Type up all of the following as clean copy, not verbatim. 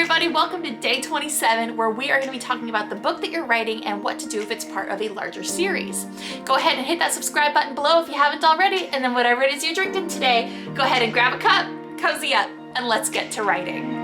everybody, welcome to day 27, where we are going to be talking about the book that you're writing and what to do if it's part of a larger series. Go ahead and hit that subscribe button below if you haven't already, and then whatever it is you're drinking today, go ahead and grab a cup, cozy up, and let's get to writing.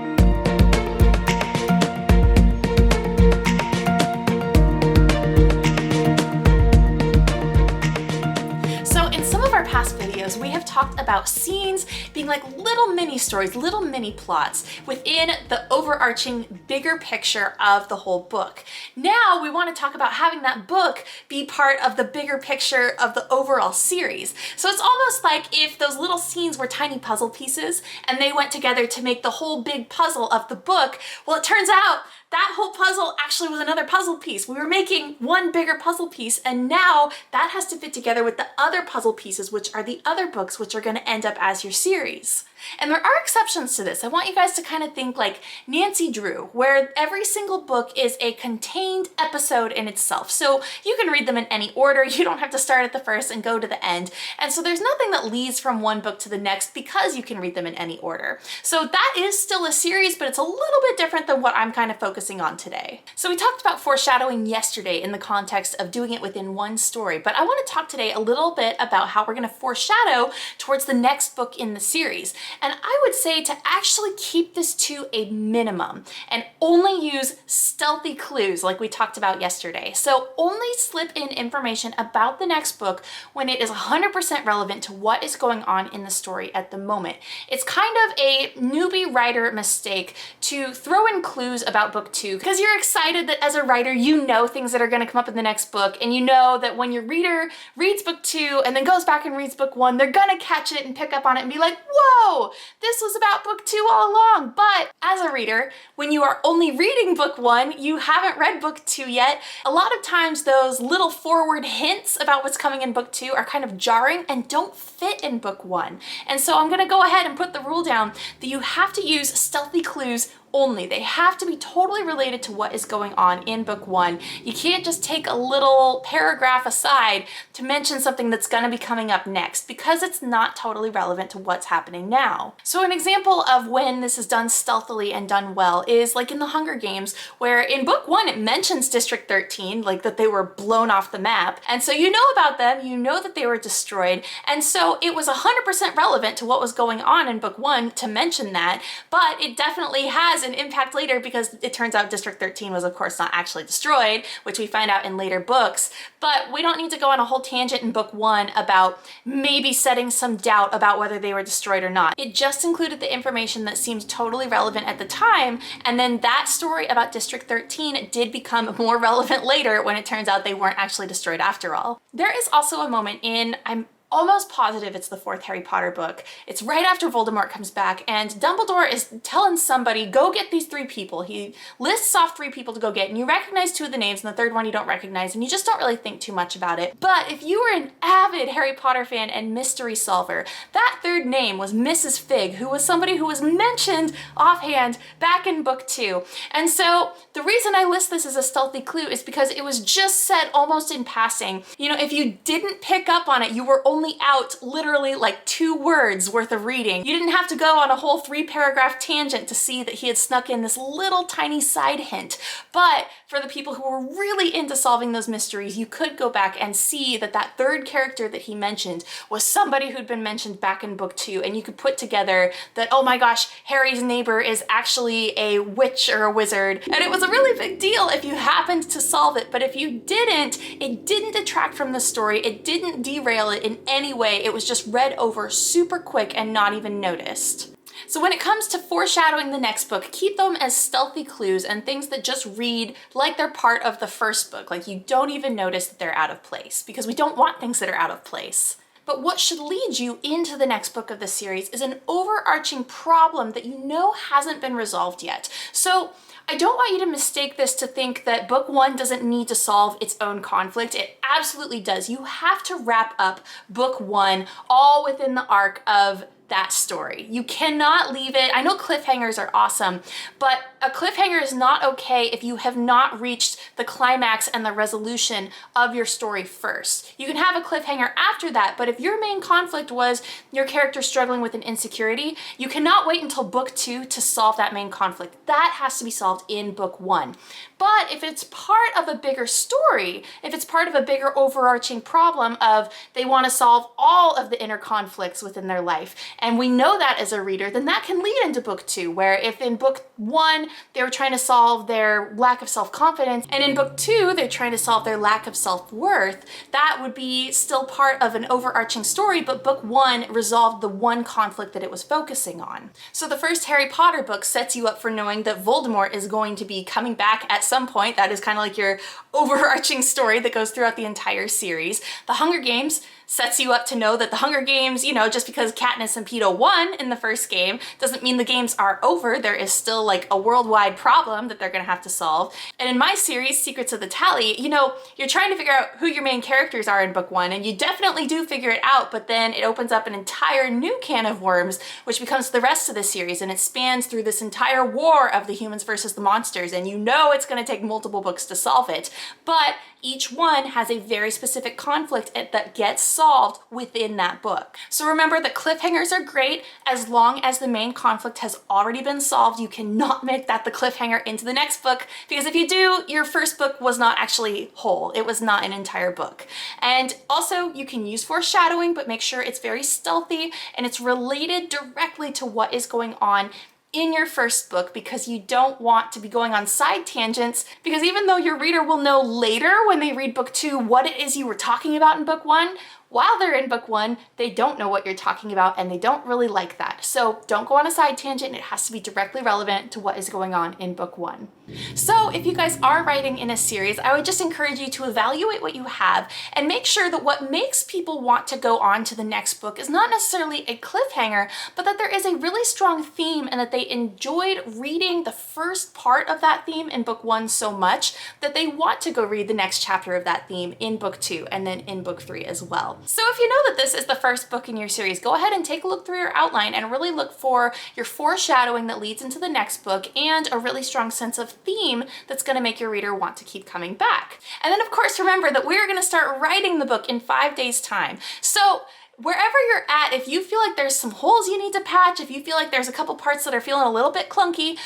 Past videos, we have talked about scenes being like little mini stories, little mini plots within the overarching bigger picture of the whole book. Now we want to talk about having that book be part of the bigger picture of the overall series. So it's almost like if those little scenes were tiny puzzle pieces and they went together to make the whole big puzzle of the book. Well, it turns out that whole puzzle actually was another puzzle piece. We were making one bigger puzzle piece, and now that has to fit together with the other puzzle pieces, which are the other books, which are going to end up as your series. And there are exceptions to this. I want you guys to kind of think like Nancy Drew, where every single book is a contained episode in itself. So you can read them in any order. You don't have to start at the first and go to the end. And so there's nothing that leads from one book to the next because you can read them in any order. So that is still a series, but it's a little bit different than what I'm kind of focusing on today. So we talked about foreshadowing yesterday in the context of doing it within one story, but I want to talk today a little bit about how we're going to foreshadow towards the next book in the series. And I would say to actually keep this to a minimum and only use stealthy clues like we talked about yesterday. So only slip in information about the next book when it is 100% relevant to what is going on in the story at the moment. It's kind of a newbie writer mistake to throw in clues about book 2 because you're excited that as a writer you know things that are going to come up in the next book, and you know that when your reader reads book 2 and then goes back and reads book 1, they're going to catch it and pick up on it and be like, whoa, this was about book 2 all along. But as a reader, when you are only reading book 1, you haven't read book 2 yet. A lot of times those little forward hints about what's coming in book 2 are kind of jarring and don't fit in book 1. And so I'm going to go ahead and put the rule down that you have to use stealthy clues only. They have to be totally related to what is going on in book 1. You can't just take a little paragraph aside to mention something that's going to be coming up next because it's not totally relevant to what's happening now. So an example of when this is done stealthily and done well is like in the Hunger Games, where in book 1 it mentions District 13, like that they were blown off the map. And so you know about them, you know that they were destroyed. And so it was 100% relevant to what was going on in book 1 to mention that, but it definitely has an impact later because it turns out District 13 was of course not actually destroyed, which we find out in later books. But we don't need to go on a whole tangent in book 1 about maybe setting some doubt about whether they were destroyed or not. It just included the information that seemed totally relevant at the time, and then that story about District 13 did become more relevant later when it turns out they weren't actually destroyed after all. There is also a moment in, I'm almost positive it's the 4th Harry Potter book. It's right after Voldemort comes back and Dumbledore is telling somebody, go get these 3 people. He lists off 3 people to go get, and you recognize 2 of the names and the third one you don't recognize, and you just don't really think too much about it. But if you were an avid Harry Potter fan and mystery solver, that third name was Mrs. Fig, who was somebody who was mentioned offhand back in book 2. And so the reason I list this as a stealthy clue is because it was just said almost in passing. You know, if you didn't pick up on it, you were only out literally like 2 words worth of reading. You didn't have to go on a whole 3-paragraph tangent to see that he had snuck in this little tiny side hint. But for the people who were really into solving those mysteries, you could go back and see that that third character that he mentioned was somebody who'd been mentioned back in book 2, and you could put together that, oh my gosh, Harry's neighbor is actually a witch or a wizard. And it was a really big deal if you happened to solve it, but if you didn't, it didn't detract from the story, it didn't derail it in any way. It was just read over super quick and not even noticed. So when it comes to foreshadowing the next book, keep them as stealthy clues and things that just read like they're part of the first book, like you don't even notice that they're out of place, because we don't want things that are out of place. But what should lead you into the next book of the series is an overarching problem that you know hasn't been resolved yet. So I don't want you to mistake this to think that book 1 doesn't need to solve its own conflict. It absolutely does. You have to wrap up book 1 all within the arc of that story. You cannot leave it. I know cliffhangers are awesome, but a cliffhanger is not okay if you have not reached the climax and the resolution of your story first. You can have a cliffhanger after that, but if your main conflict was your character struggling with an insecurity, you cannot wait until book 2 to solve that main conflict. That has to be solved in book 1. But if it's part of a bigger story, if it's part of a bigger overarching problem of they want to solve all of the inner conflicts within their life, and we know that as a reader, then that can lead into book 2, where if in book 1 they were trying to solve their lack of self-confidence, and in book 2 they're trying to solve their lack of self-worth, that would be still part of an overarching story, but book 1 resolved the one conflict that it was focusing on. So the first Harry Potter book sets you up for knowing that Voldemort is going to be coming back at some point. That is kind of like your overarching story that goes throughout the entire series. The Hunger Games sets you up to know that the Hunger Games, you know, just because Katniss and Peeta won in the first game doesn't mean the games are over. There is still like a worldwide problem that they're gonna have to solve. And in my series, Secrets of the Tally, you know, you're trying to figure out who your main characters are in book 1, and you definitely do figure it out, but then it opens up an entire new can of worms, which becomes the rest of the series, and it spans through this entire war of the humans versus the monsters, and you know it's gonna take multiple books to solve it, but each one has a very specific conflict that gets solved within that book. So remember that cliffhangers are great as long as the main conflict has already been solved. You cannot make that the cliffhanger into the next book, because if you do, your first book was not actually whole. It was not an entire book. And also you can use foreshadowing, but make sure it's very stealthy and it's related directly to what is going on in your first book, because you don't want to be going on side tangents, because even though your reader will know later when they read book 2 what it is you were talking about in book 1, while they're in book 1, they don't know what you're talking about and they don't really like that. So don't go on a side tangent. It has to be directly relevant to what is going on in book 1. So if you guys are writing in a series, I would just encourage you to evaluate what you have and make sure that what makes people want to go on to the next book is not necessarily a cliffhanger, but that there is a really strong theme and that they enjoyed reading the first part of that theme in book 1 so much that they want to go read the next chapter of that theme in book 2 and then in book 3 as well. So if you know that this is the first book in your series, go ahead and take a look through your outline and really look for your foreshadowing that leads into the next book and a really strong sense of theme that's going to make your reader want to keep coming back. And then of course remember that we're going to start writing the book in 5 days time. So wherever you're at, if you feel like there's some holes you need to patch, if you feel like there's a couple parts that are feeling a little bit clunky,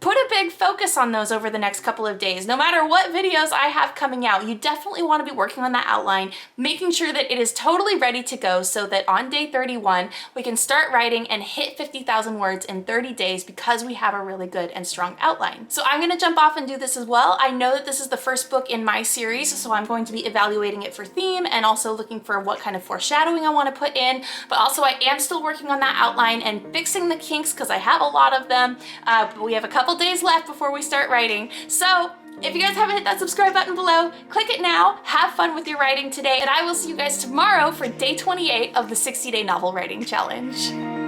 put a big focus on those over the next couple of days. No matter what videos I have coming out, you definitely want to be working on that outline, making sure that it is totally ready to go so that on day 31, we can start writing and hit 50,000 words in 30 days because we have a really good and strong outline. So I'm gonna jump off and do this as well. I know that this is the first book in my series, so I'm going to be evaluating it for theme and also looking for what kind of foreshadowing I want to put in, but also I am still working on that outline and fixing the kinks because I have a lot of them. But we have a couple days left before we start writing. So if you guys haven't hit that subscribe button below, click it now, have fun with your writing today, and I will see you guys tomorrow for day 28 of the 60-day novel writing challenge.